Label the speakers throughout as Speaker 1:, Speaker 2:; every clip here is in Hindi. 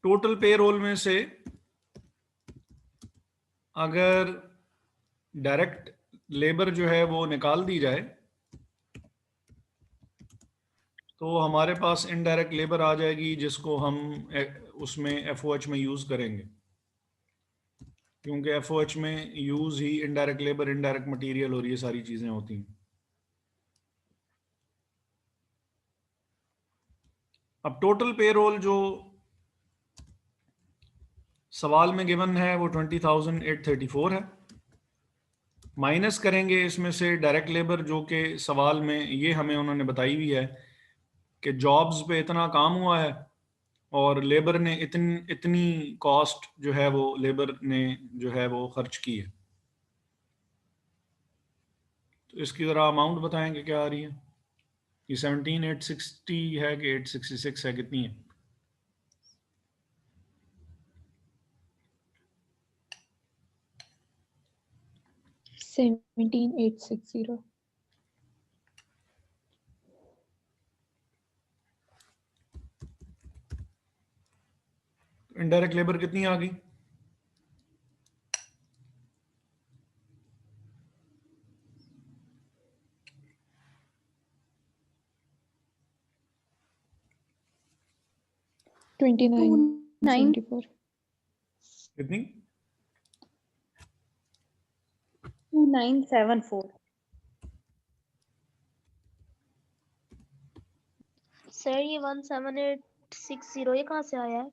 Speaker 1: टोटल पेरोल में से अगर डायरेक्ट लेबर जो है वो निकाल दी जाए तो हमारे पास इनडायरेक्ट लेबर आ जाएगी, जिसको हम उसमें एफओएच में यूज करेंगे, क्योंकि एफओएच में यूज ही इनडायरेक्ट लेबर, इनडायरेक्ट मटेरियल और ये सारी चीजें होती हैं। अब टोटल पेरोल जो सवाल में गिवन है वो 20,834 है। माइनस करेंगे इसमें से डायरेक्ट लेबर, जो कि सवाल में ये हमें उन्होंने बताई हुई है कि जॉब्स पे इतना काम हुआ है और लेबर ने इतनी कॉस्ट जो है वो लेबर ने जो है वो खर्च की है। तो इसकी ज़रा अमाउंट बताएंगे क्या आ रही है? ये 17,860 है कि 866 है, कितनी है?
Speaker 2: $17,860।
Speaker 1: इनडायरेक्ट लेबर कितनी आ गई?
Speaker 2: $29,74।
Speaker 1: कितनी?
Speaker 3: 2974।
Speaker 4: सर ये 17860 ये कहाँ से आया है?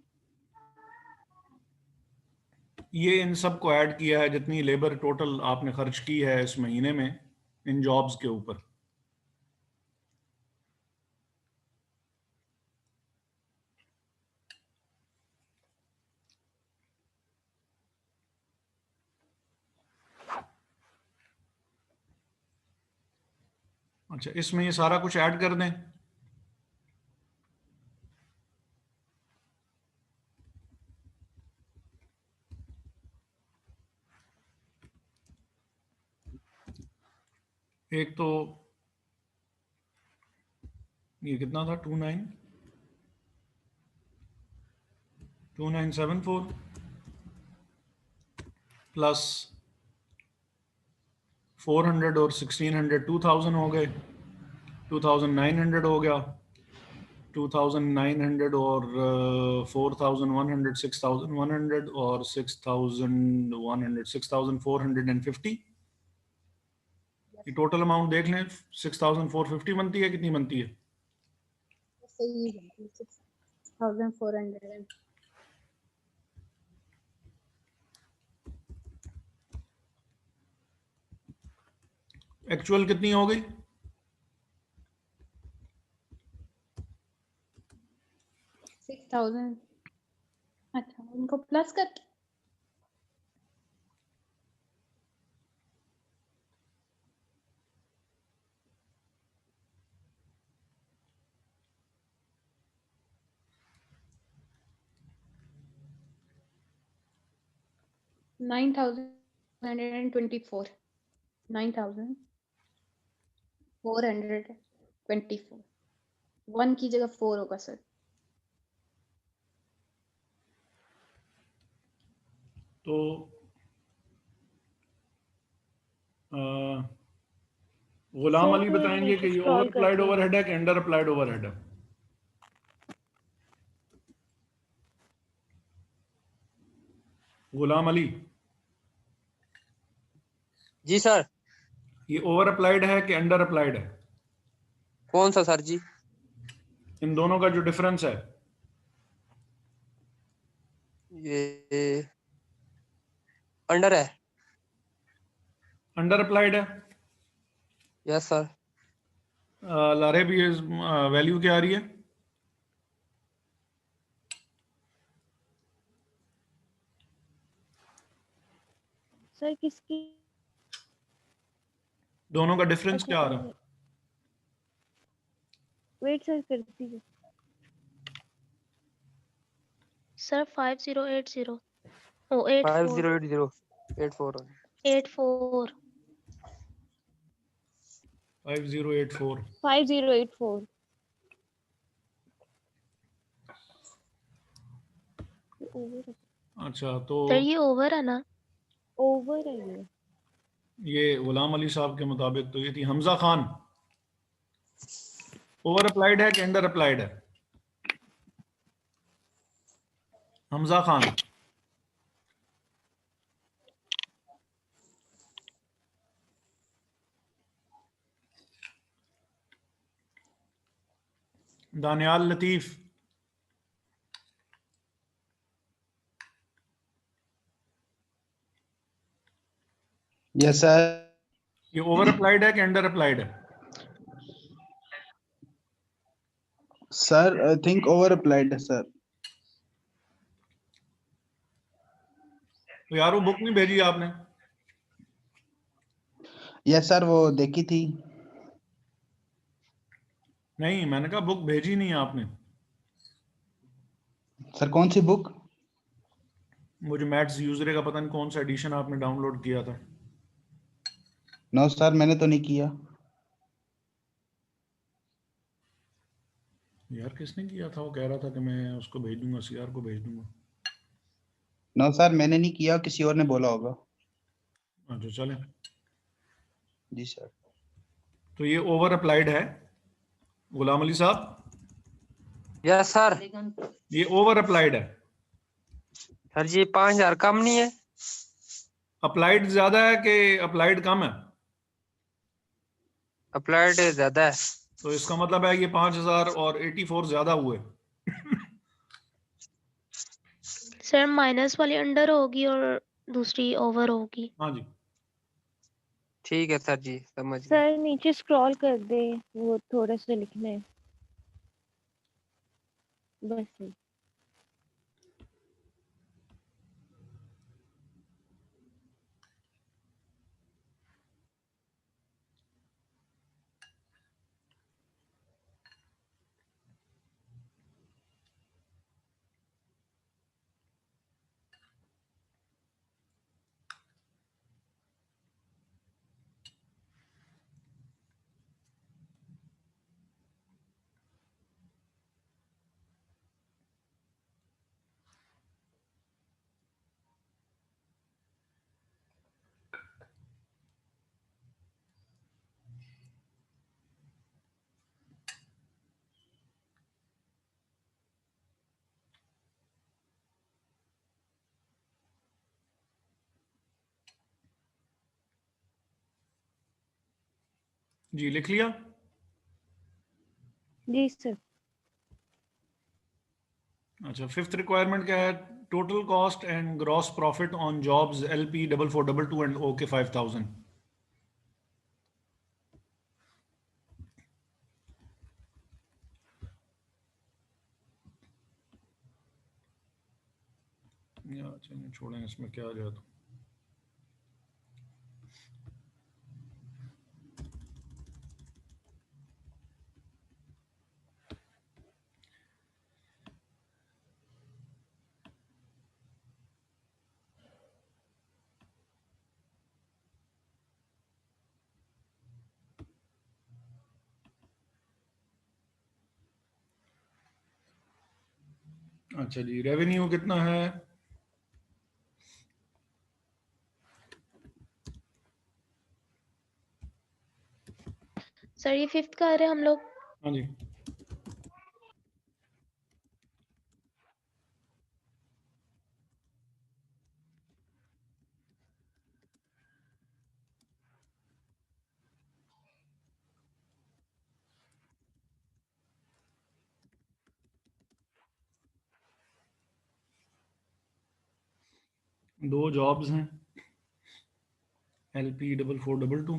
Speaker 1: ये इन सब को ऐड किया है जितनी लेबर टोटल आपने खर्च की है इस महीने में इन जॉब्स के ऊपर। अच्छा, इसमें ये सारा कुछ ऐड कर दें। एक तो ये कितना था, 2974 प्लस 400 और 1600 2000 हो गए, 2900 हो गया, 2900 और 4100 6100 और 6100 6450। ये टोटल अमाउंट देख लें, 6450 बनती है, कितनी बनती है?
Speaker 3: सही है 6400।
Speaker 1: एक्चुअल कितनी हो गई?
Speaker 3: 6000। अच्छा, उनको प्लस कर। $9,424। 9,424। 1 की जगह 4 होगा सर।
Speaker 1: तो गुलाम
Speaker 4: सर
Speaker 1: अली
Speaker 4: थोड़ा
Speaker 1: बताएंगे
Speaker 4: नीचे
Speaker 1: कि ये ओवर
Speaker 4: स्क्रॉल
Speaker 1: अप्लाइड
Speaker 4: करके।
Speaker 1: ओवरहेड है कि अंडर अप्लाइड ओवरहेड है? गुलाम अली,
Speaker 5: जी सर।
Speaker 1: ये ओवर अप्लाइड है कि अंडर अप्लाइड है?
Speaker 5: कौन सा सर जी?
Speaker 1: इन दोनों का जो डिफरेंस है।
Speaker 5: ये अंडर है।
Speaker 1: अंडर अप्लाइड है।
Speaker 5: Yes sir.
Speaker 1: लारे भी वैल्यू क्या आ रही है?
Speaker 4: सर किसकी?
Speaker 1: दोनों का डिफरेंस
Speaker 4: अच्छा
Speaker 1: क्या आ
Speaker 4: सर,
Speaker 1: रहा है?
Speaker 4: वेट सर कर दीजिए। सर 5080 ओ 84
Speaker 5: 5080 84।
Speaker 4: 84
Speaker 1: 5084।
Speaker 2: 5084। ओवर
Speaker 1: अच्छा, तो
Speaker 4: सर ये ओवर है ना?
Speaker 2: ओवर है
Speaker 1: ये गुलाम अली साहब के मुताबिक तो ये थी हमजा खान। ओवर अप्लाइड है कि अंडर अप्लाइड है? हमजा खान। दानियाल लतीफ।
Speaker 6: Yes sir.
Speaker 1: ये ओवर अप्लाइड है कि अंडर अप्लाइड है?
Speaker 6: Sir I think over applied है सर।
Speaker 1: तो यार वो बुक नहीं भेजी आपने?
Speaker 6: यस सर, वो देखी थी।
Speaker 1: नहीं, मैंने कहा बुक भेजी नहीं आपने।
Speaker 6: सर कौन सी बुक?
Speaker 1: वो जो मैथ्स यूजरे का पता नहीं कौन सा एडिशन आपने डाउनलोड किया था।
Speaker 6: नो सर, मैंने तो नहीं किया।
Speaker 1: यार किसने किया था? वो कह रहा था कि मैं उसको भेज दूंगा, सीआर को भेज दूंगा।
Speaker 6: नो सर, मैंने नहीं किया, किसी और ने बोला होगा।
Speaker 1: अच्छा चले।
Speaker 6: जी सर।
Speaker 1: तो ये ओवर अप्लाइड है गुलाम अली साहब।
Speaker 5: Yes sir.
Speaker 1: ये ओवर अप्लाइड है।
Speaker 5: सर जी 5000 कम नहीं है?
Speaker 1: अप्लाइड ज्यादा है कि अप्लाइड कम है?
Speaker 5: अप्लाइड ज्यादा है।
Speaker 1: तो इसका मतलब है ये 5000 और 84 ज्यादा हुए।
Speaker 4: सर माइनस वाली अंडर होगी और दूसरी ओवर होगी।
Speaker 1: हाँ जी।
Speaker 5: ठीक है सर जी, समझ गए।
Speaker 2: सर नीचे स्क्रॉल कर दे, वो थोड़ा सा लिखना है बस।
Speaker 1: जी लिख लिया।
Speaker 2: जी सर।
Speaker 1: अच्छा, फिफ्थ रिक्वायरमेंट क्या है? Total cost and gross profit on jobs LP 4422 and OK 5000। चलिए छोड़ें, इसमें क्या आ जाए तो। अच्छा जी, रेवेन्यू कितना है?
Speaker 4: सर ये फिफ्थ का आ रहे हैं हम लोग।
Speaker 1: हाँ जी। दो जॉब्स हैं LP 4422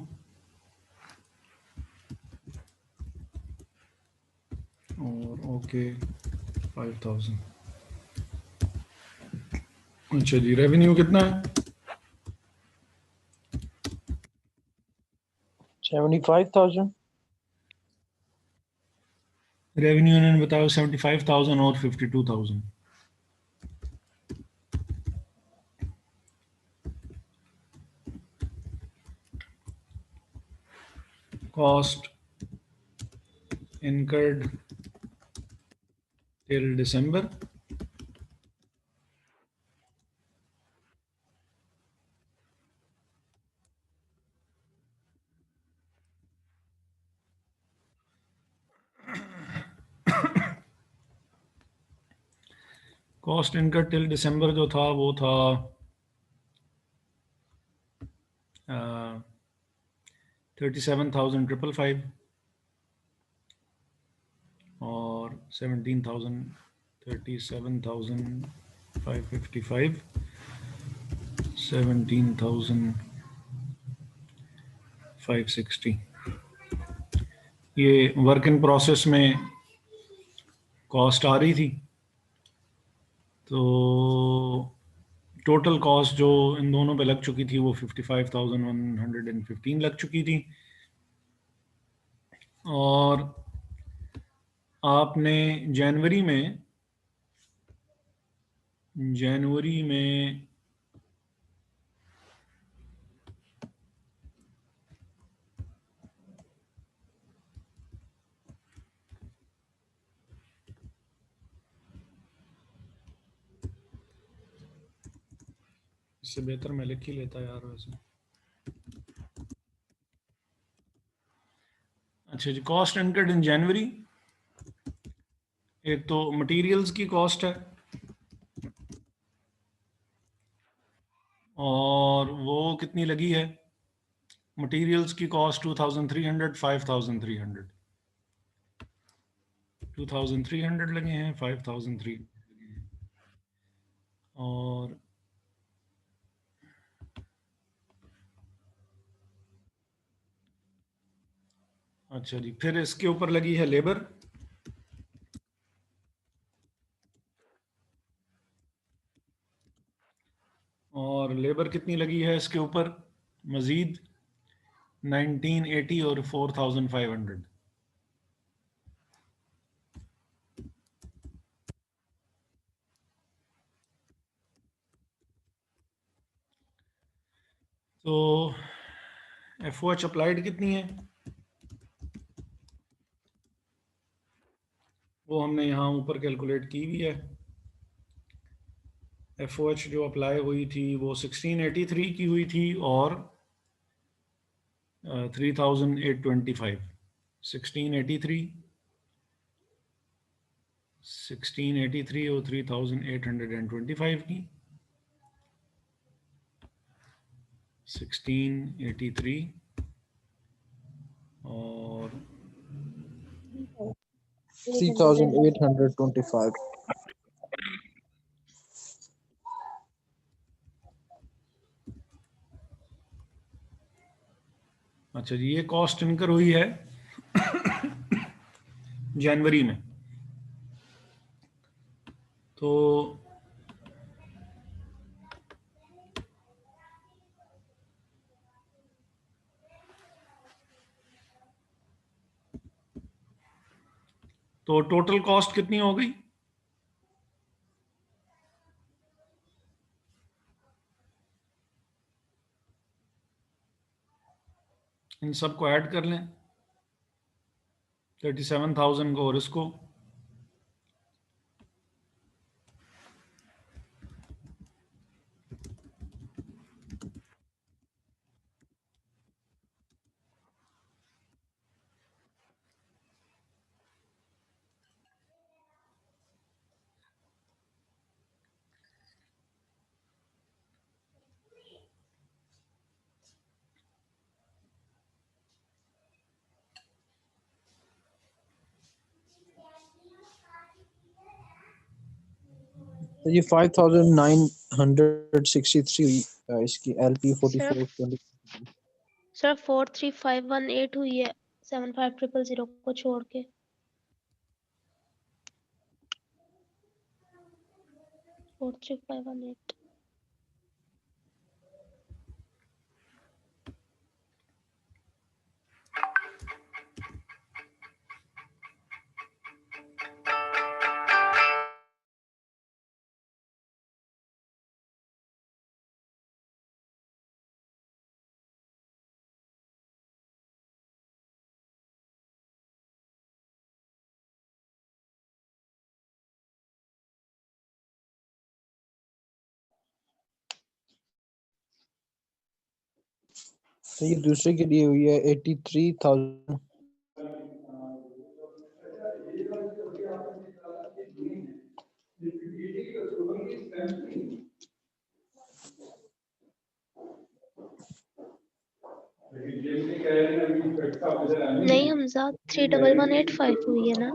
Speaker 1: और OK 5000। अच्छा जी, रेवेन्यू कितना है?
Speaker 7: 75,000।
Speaker 1: रेवेन्यू इन्होंने बताया 75,000 और 52,000। Cost incurred till December cost income till दिसंबर जो था वो था 37,555 और 17,555 17,560 ये वर्क इन प्रोसेस में कॉस्ट आ रही थी। तो टोटल कॉस्ट जो इन दोनों पे लग चुकी थी वो 55,115 लग चुकी थी। और आपने जनवरी में इससे बेहतर मैं लिख ही लेता यार वैसे। अच्छा जी, कॉस्ट इनकर्ड इन जनवरी, एक तो मटेरियल्स की कॉस्ट है और वो कितनी लगी है? मटेरियल्स की कॉस्ट 2,300 5,300 2,300 लगे हैं, 5,300 और अच्छा जी, फिर इसके ऊपर लगी है लेबर, और लेबर कितनी लगी है इसके ऊपर मजीद? 1980 और 4,500। तो FOH अप्लाइड कितनी है वो हमने यहाँ ऊपर कैलकुलेट की हुई है। FOH जो अप्लाई हुई थी वो 1683 की हुई थी और 3,825। 1683 और 3,825 की 1683 और
Speaker 7: 3,825.
Speaker 1: अच्छा जी, ये कॉस्ट इनकर हुई है जनवरी में। तो टोटल कॉस्ट कितनी हो गई? इन सबको ऐड कर लें, 37,000 को और इसको,
Speaker 7: तो ये 5,963 इसकी LP 4420.
Speaker 4: सर 43518 हुई है 75000 को छोड़ के। Four three five one eight.
Speaker 7: तो ये दूसरे के लिए हुई है 83,000.
Speaker 4: नहीं हमजा 31185 हुई है ना?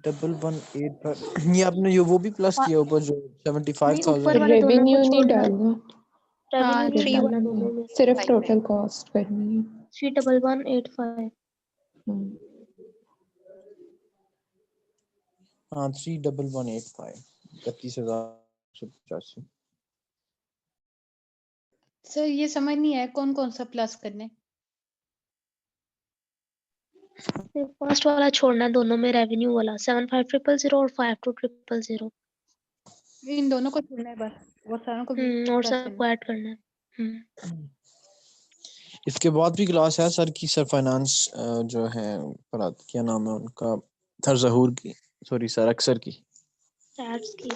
Speaker 7: 1185 ये आपने ये वो भी प्लस
Speaker 4: हाँ,
Speaker 7: किया ऊपर जो
Speaker 4: नहीं ऊपर
Speaker 7: 75,000
Speaker 4: वाले दोनों को
Speaker 8: रेवेन्यू नहीं
Speaker 4: छोड़ना है।
Speaker 8: डालना,
Speaker 3: हाँ,
Speaker 4: रेवेन्यू नहीं
Speaker 3: थ्री
Speaker 4: डालना दोनों में।
Speaker 8: सिर्फ टोटल कॉस्ट करनी है।
Speaker 4: 31185।
Speaker 8: हम्म,
Speaker 7: हाँ 31185 31,185।
Speaker 3: सर ये समझ नहीं आया कौन कौन सा प्लस करने।
Speaker 4: फर्स्ट वाला छोड़ना है दोनों में, रेवेन्यू वाला 75000 और 52000।
Speaker 3: इन दोनों को छोड़ना है बस, वो सारों को
Speaker 4: और
Speaker 3: प्लस
Speaker 4: सबको
Speaker 3: करना है।
Speaker 4: ऐड करना है।
Speaker 7: इसके बाद भी क्लास है सर की, सर फाइनेंस जो है पढ़ा, क्या नाम है उनका, सर जहूर की, सॉरी सर अक्सर की।
Speaker 4: स्टैट्स की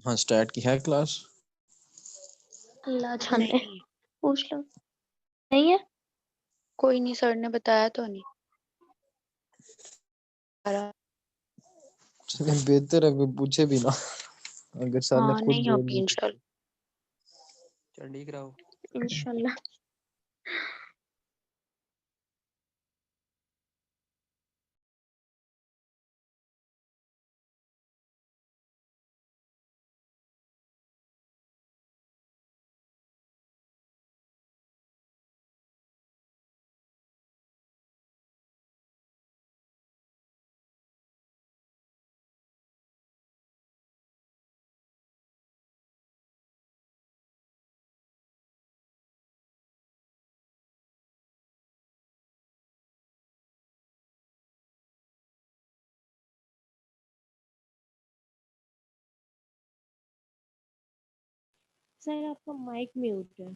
Speaker 7: हाँ स्टैट की है क्लास।
Speaker 4: अल्लाह जाने, पूछ लो। नहीं है?
Speaker 9: कोई नहीं, सर ने बताया तो नहीं।
Speaker 7: चलिए बेहतर है कोई पूछे भी ना, अगर सर ने
Speaker 9: हाँ,
Speaker 7: खुद
Speaker 9: नहीं
Speaker 7: बोल
Speaker 9: होगी
Speaker 7: दी।
Speaker 9: इंशाल्लाह।
Speaker 5: चल ठीक रहो।
Speaker 4: इंशाल्लाह।
Speaker 2: सर आपका माइक म्यूट है।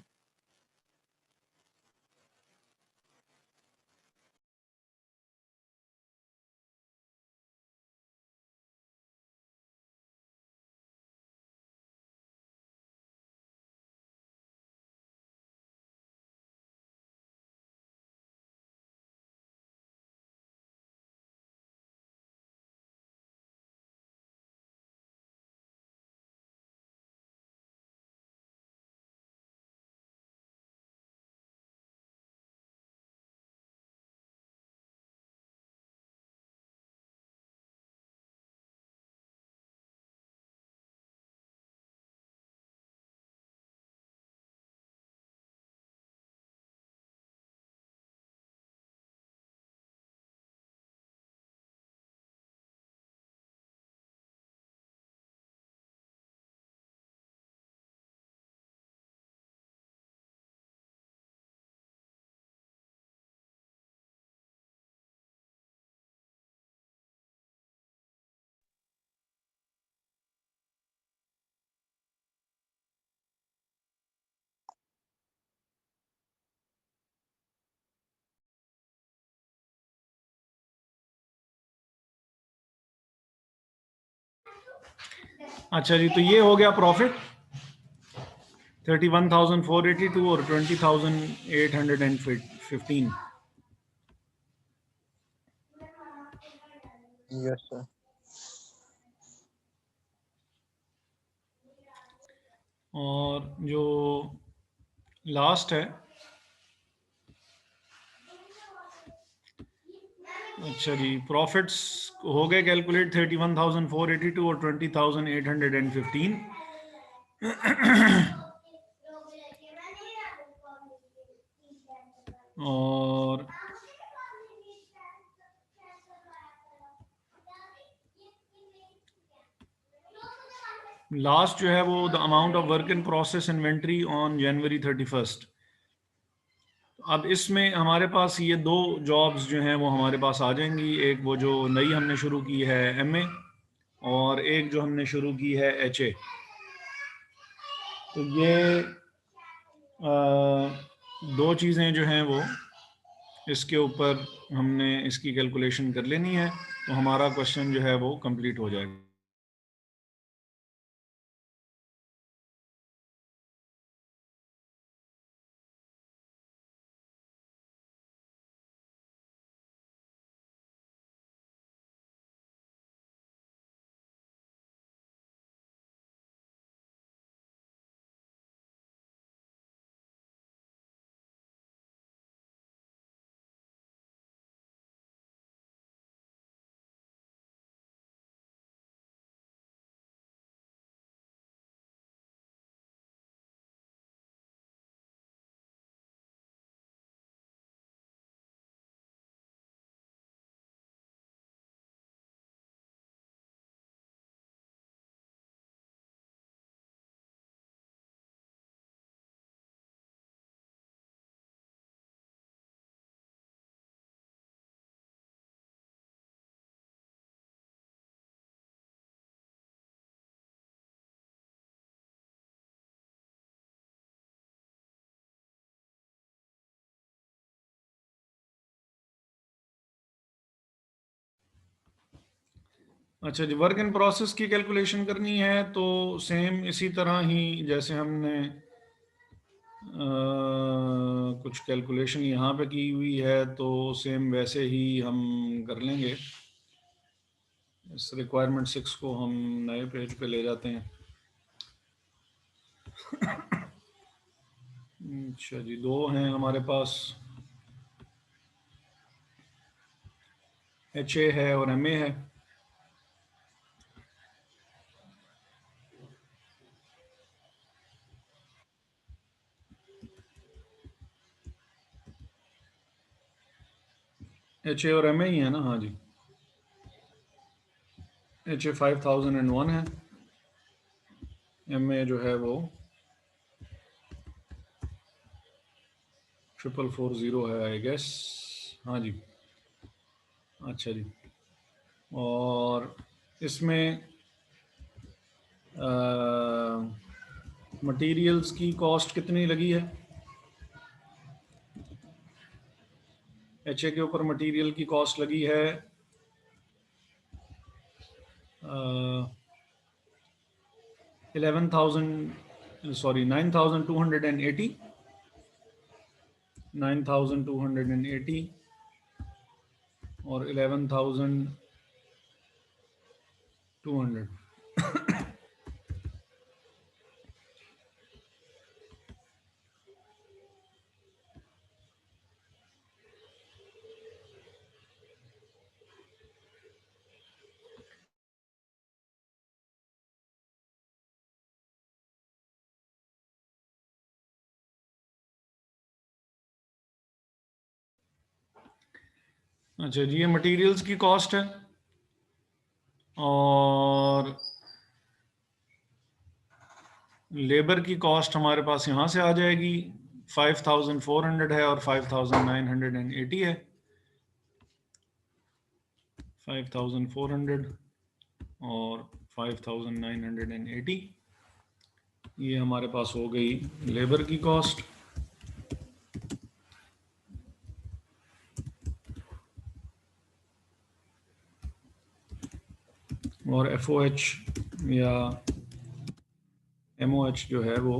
Speaker 1: अच्छा जी, तो ये हो गया प्रॉफिट 31,482 और 20,815।
Speaker 7: Yes sir.
Speaker 1: और जो लास्ट है, अच्छा जी, प्रॉफिट्स हो गए कैलकुलेट 31,482 और 20,815। और लास्ट जो है वो the amount of work in process inventory on January 31st। अब इसमें हमारे पास ये दो जॉब्स जो हैं वो हमारे पास आ जाएंगी, एक वो जो नई हमने शुरू की है एमए, और एक जो हमने शुरू की है एचए। तो ये दो चीज़ें जो हैं वो इसके ऊपर हमने इसकी कैलकुलेशन कर लेनी है, तो हमारा क्वेश्चन जो है वो कंप्लीट हो जाएगा। अच्छा जी, वर्क इन प्रोसेस की कैलकुलेशन करनी है तो सेम इसी तरह ही जैसे हमने कुछ कैलकुलेशन यहाँ पे की हुई है तो सेम वैसे ही हम कर लेंगे। इस रिक्वायरमेंट 6 को हम नए पेज पे ले जाते हैं। अच्छा जी, दो हैं हमारे पास, HA है और MA है। HA और MA ही है ना? हाँ जी, HA 5001 है, MA जो है वो 4440 है आई गेस। हाँ जी, अच्छा जी। और इसमें मटेरियल्स की कॉस्ट कितनी लगी है? HA के ऊपर मटेरियल की कॉस्ट लगी है 9280 और 11200। अच्छा जी, ये मटेरियल्स की कॉस्ट है और लेबर की कॉस्ट हमारे पास यहाँ से आ जाएगी। 5400 है और 5980 है। 5400 और 5980 ये हमारे पास हो गई लेबर की कॉस्ट। और FOH या MOH जो है वो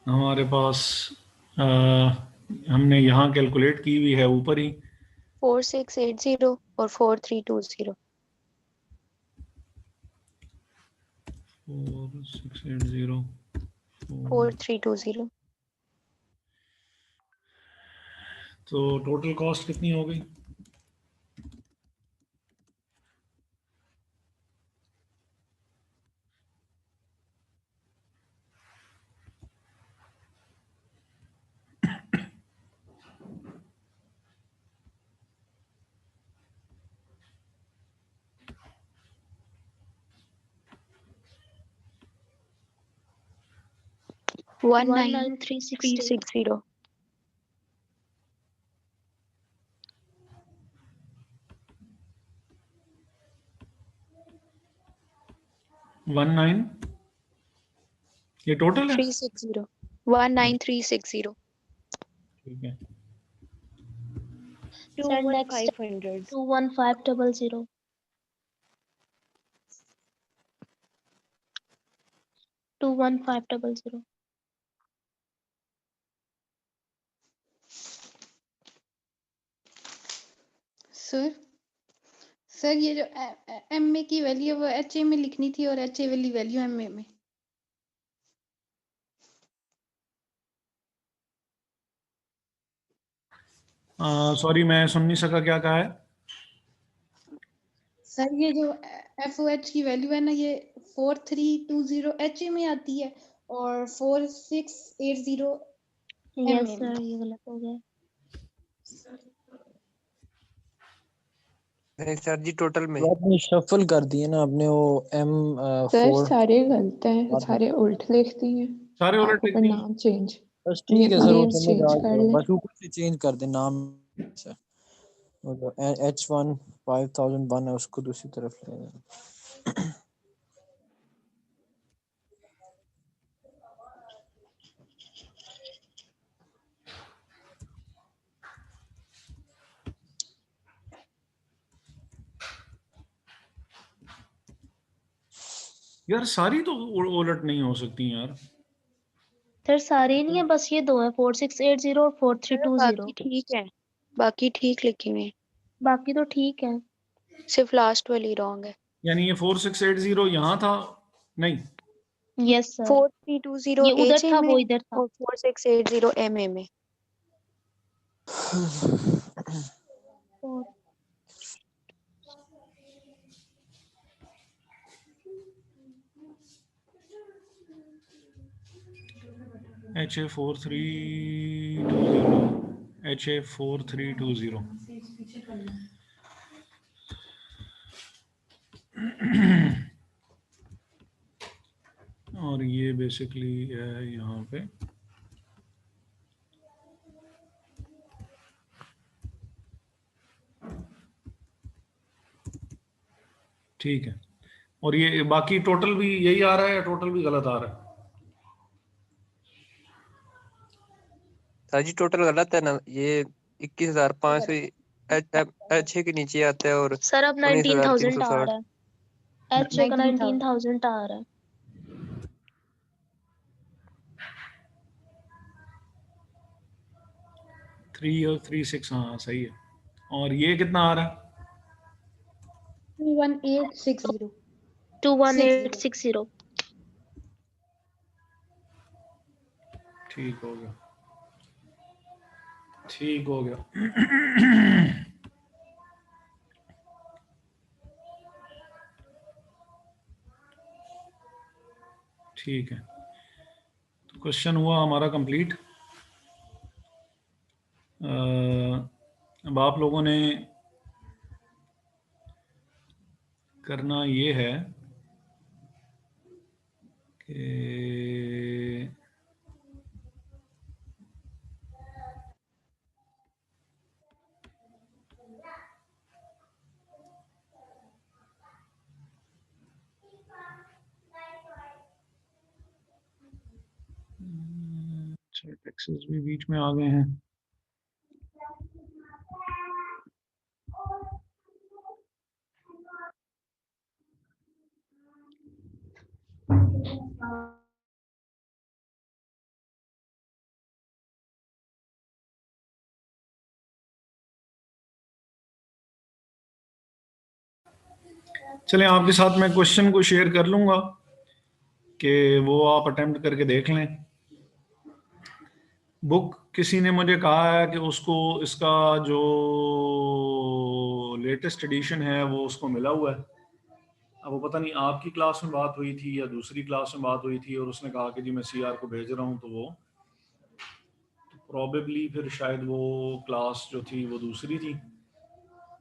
Speaker 1: हमारे पास हमने यहाँ कैलकुलेट की हुई है ऊपर ही।
Speaker 9: 4680 और 4320।
Speaker 1: 4680
Speaker 9: 4320।
Speaker 1: तो टोटल कॉस्ट कितनी हो गई?
Speaker 9: One nine
Speaker 4: 19360
Speaker 9: 360।
Speaker 1: 19 ये टोटल है?
Speaker 9: 360। 19360।
Speaker 1: ठीक है।
Speaker 4: Sir, next
Speaker 2: 21500.
Speaker 4: 21500 21500।
Speaker 3: सर सर ये जो MA की वैल्यू वो HA में लिखनी थी और HA वाली वैल्यू MA में।
Speaker 1: सॉरी मैं सुन नहीं सका, क्या कहा है?
Speaker 3: सर ये जो FOH की वैल्यू है ना ये 4320 HA में आती है और 4680
Speaker 4: यस
Speaker 3: MA
Speaker 4: सर,
Speaker 3: में।
Speaker 4: ये गलत हो गया।
Speaker 5: नहीं सर जी, टोटल में।
Speaker 7: तो आपने शफल कर दिए ना, आपने वो
Speaker 8: सर
Speaker 7: M4
Speaker 8: सारे गलत हैं, सारे उल्ट लिख दिए हैं।
Speaker 1: सारे
Speaker 8: आप
Speaker 1: उलट लिख
Speaker 8: ऊपर
Speaker 1: दिए?
Speaker 8: नाम चेंज,
Speaker 7: बस ठीक है सर, वो
Speaker 8: नेम्स
Speaker 7: समझ
Speaker 8: चेंज
Speaker 7: आ
Speaker 8: कर
Speaker 7: गया,
Speaker 8: लें।
Speaker 7: बस ऊपर से चेंज कर दे नाम से। वो जो H1 5001 है उसको दूसरी तरफ ले जाना।
Speaker 1: यार सारी तो उलट नहीं हो सकती यार।
Speaker 4: सर सारे नहीं है, बस ये दो है, 4680 और 4320।
Speaker 9: बाकी ठीक है, बाकी ठीक लिखी हुई है,
Speaker 4: बाकी तो ठीक है।
Speaker 9: सिर्फ लास्ट वाली रॉन्ग है।
Speaker 1: यानी ये 4680 यहाँ था नहीं?
Speaker 4: यस सर,
Speaker 9: 4320
Speaker 4: ये उधर
Speaker 9: HA
Speaker 4: था,
Speaker 9: में
Speaker 4: वो इधर था।
Speaker 9: और 4680 MA में।
Speaker 4: और
Speaker 1: HA4320 और ये बेसिकली है यहाँ पे। ठीक है, और ये बाकी टोटल भी यही आ रहा है या टोटल भी गलत आ रहा है?
Speaker 5: सर जी टोटल गलत है ना, ये 21,500 HA के नीचे आता है और
Speaker 4: सर अब 19,000 आ
Speaker 5: 19,360।
Speaker 4: रहा है, HA का 19,000 आ रहा है।
Speaker 1: 3 और 36, हाँ सही है। और ये कितना आ रहा है?
Speaker 3: 21860
Speaker 4: 21860।
Speaker 1: ठीक हो गया, ठीक हो गया। ठीक है, तो क्वेश्चन हुआ हमारा कंप्लीट। अब आप लोगों ने करना ये है कि टैक्सेस भी बीच में आ गए हैं। चलें, आपके साथ मैं क्वेश्चन को शेयर कर लूंगा कि वो आप अटेम्प्ट करके देख लें। बुक किसी ने मुझे कहा है कि उसको इसका जो लेटेस्ट एडिशन है वो उसको मिला हुआ है। अब वो पता नहीं आपकी क्लास में बात हुई थी या दूसरी क्लास में बात हुई थी और उसने कहा कि जी मैं CR को भेज रहा हूँ, तो वो प्रॉबेबली फिर शायद वो क्लास जो थी वो दूसरी थी।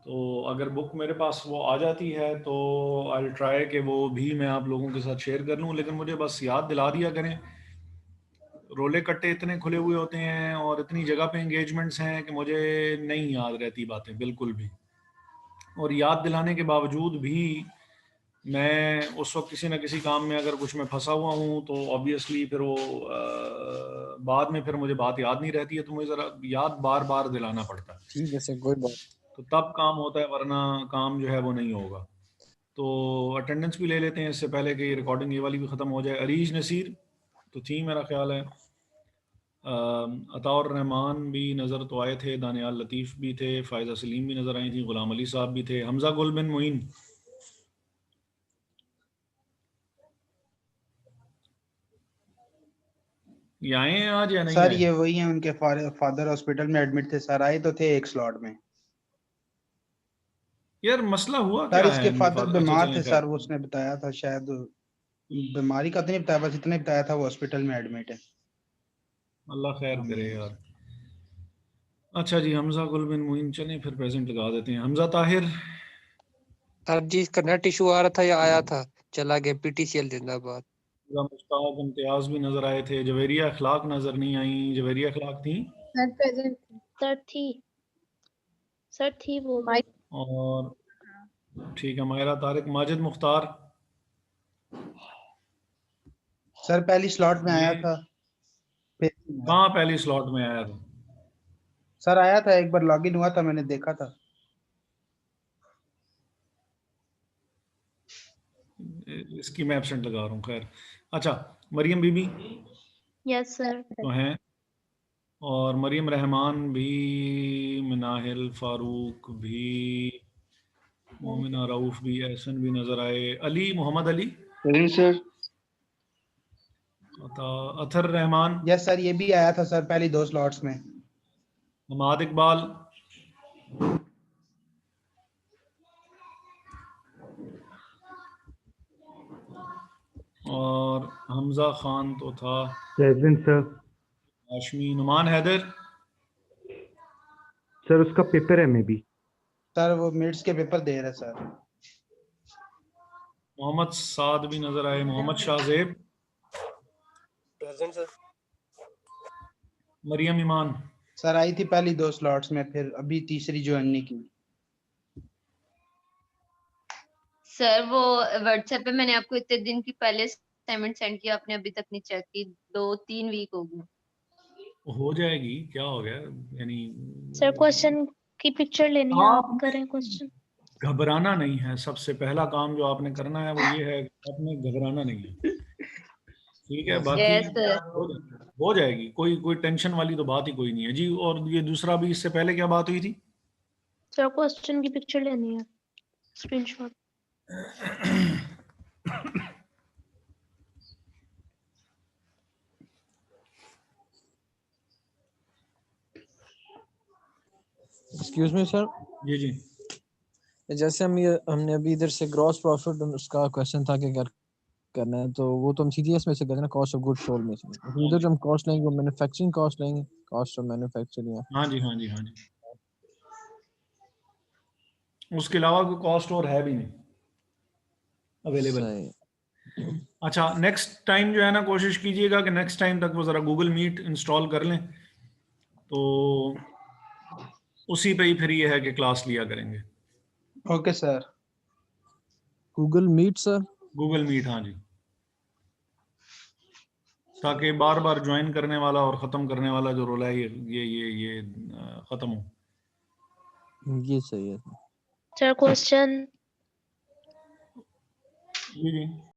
Speaker 1: तो अगर बुक मेरे पास वो आ जाती है तो आई ट्राई कि वो भी मैं आप लोगों के साथ शेयर कर लूँ, लेकिन मुझे बस याद दिला दिया करें। रोले कट्टे इतने खुले हुए होते हैं और इतनी जगह पे एंगेजमेंट्स हैं कि मुझे नहीं याद रहती बातें बिल्कुल भी, और याद दिलाने के बावजूद भी मैं उस वक्त किसी न किसी काम में अगर कुछ मैं फंसा हुआ हूँ तो ऑब्वियसली फिर वो बाद में फिर मुझे बात याद नहीं रहती है, तो मुझे ज़रा याद बार बार दिलाना पड़ता है।
Speaker 7: ठीक है सर, कोई बात।
Speaker 1: तो तब काम होता है, वरना काम जो है वो नहीं होगा। तो अटेंडेंस भी ले लेते हैं इससे पहले कि ये रिकॉर्डिंग ये वाली भी ख़त्म हो जाए। अरीज नसीर तो थी मेरा ख्याल है, अताउर रहमान भी नज़र तो आए थे, दानियाल लतीफ़ भी थे, फ़ायज़ा सलीम भी नज़र आई थी, ग़ुलाम अली साहब भी थे, हमज़ा गुल बिन मुइन। ये आए हैं आज या नहीं
Speaker 6: सर
Speaker 1: आए?
Speaker 6: ये वही है, उनके फादर हॉस्पिटल में एडमिट थे सर, आए तो थे एक स्लॉट में।
Speaker 1: यार मसला हुआ
Speaker 6: सर
Speaker 1: क्या है
Speaker 6: इसके
Speaker 1: इनके
Speaker 6: फादर
Speaker 1: फादर? अच्छा
Speaker 6: बीमार
Speaker 1: चलें
Speaker 6: थे
Speaker 1: खैर।
Speaker 6: सर, वो उसने बताया था, शायद बीमारी का तो नहीं बताया, बस इतना ही बताया था वो हॉस्पिटल में एडमिट है।
Speaker 1: अल्लाह खैर करे यार। अच्छा जी, हमजा गुल बिन मुइन, चलें फिर प्रेजेंट लगा देते हैं। हमजा ताहिर,
Speaker 5: सर जी इसका नेट इशू आ रहा था या आया था, चला गया। PTCL जिंदाबाद।
Speaker 1: मुश्ताक, इम्तियाज भी नजर आए थे, जवेरिया अखलाक नजर नहीं आई। जवेरिया अखलाक थी
Speaker 3: सर प्रेजेंट
Speaker 4: सर थी, सर थी वो भी।
Speaker 1: और ठीक है। मायरा तारिक, माजिद मुख्तार,
Speaker 6: सर पहली स्लॉट में आया
Speaker 1: ये
Speaker 6: था, फिर नहीं आया।
Speaker 1: कहाँ पहली स्लॉट में आया था?
Speaker 6: सर आया था, एक बार लॉगिन हुआ था, मैंने देखा था।
Speaker 1: इसकी मैं एब्सेंट लगा रहा हूँ। खैर, अच्छा, मरियम बीबी
Speaker 4: यस सर।
Speaker 1: तो हैं, और मरियम रहमान भी, मिनाहिल फारूक भी, मोमिना रऊफ भी, एहसन भी नजर आए, Ali Mohammad Ali,
Speaker 10: sir.
Speaker 1: Athar Rehman,
Speaker 6: yes sir, ये भी आया था सर पहली 2 स्लॉट्स में।
Speaker 1: हमाद इकबाल, और हमजा खान तो था,
Speaker 10: present sir.
Speaker 1: Hashmi, Numan Haider,
Speaker 10: sir उसका पेपर है मे बी।
Speaker 6: सर वो मिड्स के पेपर दे रहा है सर।
Speaker 1: मोहम्मद साद भी नजर आए, Mohammad Shahzeb,
Speaker 11: present sir.
Speaker 1: Maryam Iman,
Speaker 6: sir आई थी पहली 2 स्लॉट्स में, फिर अभी तीसरी ज्वाइन नहीं की।
Speaker 12: सर वो व्हाट्सएप पे मैंने आपको इतने दिन की पहले असाइनमेंट सेंड किया, आपने अभी तक नहीं चेक की, 2-3 वीक हो गए।
Speaker 1: हो जाएगी, क्या हो गया, यानी
Speaker 4: सर क्वेश्चन की पिक्चर लेनी है, आप
Speaker 1: आप
Speaker 4: करें क्वेश्चन।
Speaker 1: घबराना नहीं है। सबसे पहला काम जो आपने करना है वो ये है कि आपने घबराना नहीं है, ठीक है? बाकी
Speaker 12: यस सर।
Speaker 1: हो जाएगी, कोई कोई टेंशन वाली तो बात ही कोई नहीं है जी। और ये दूसरा भी, इससे पहले क्या बात हुई थी?
Speaker 4: सर क्वेश्चन की पिक्चर लेनी है, स्क्रीनशॉट।
Speaker 7: एक्सक्यूज मी सर,
Speaker 1: जी जी,
Speaker 7: जैसे हमने अभी इधर से ग्रॉस प्रॉफिट उसका क्वेश्चन था कि अगर करना है तो वो तो हम सीडीएस में से करते हैं, कॉस्ट ऑफ गुड सोल्ड में से। उधर जो हम कॉस्ट लेंगे वो मैन्युफैक्चरिंग कॉस्ट लेंगे, कॉस्ट ऑफ मैन्युफैक्चरिंग।
Speaker 1: हाँ जी, हाँ जी, हाँ जी। उसके अलावा कोई कॉस्ट और है भी नहीं अवेलेबल।
Speaker 7: सही।
Speaker 1: अच्छा, नेक्स्ट टाइम जो है ना, कोशिश कीजिएगा कि नेक्स्ट टाइम तक वो ज़रा गूगल मीट इंस्टॉल कर लें, तो उसी पे ही फिर ये है कि क्लास लिया करेंगे।
Speaker 6: Okay sir.
Speaker 7: Google Meet sir?
Speaker 1: Google Meet, हाँ जी, ताकि बार बार ज्वाइन करने वाला और ख़त्म करने वाला जो रोला है ये ख़त्म हो।
Speaker 7: ये सही है
Speaker 4: सर क्वेश्चन
Speaker 1: जी जी।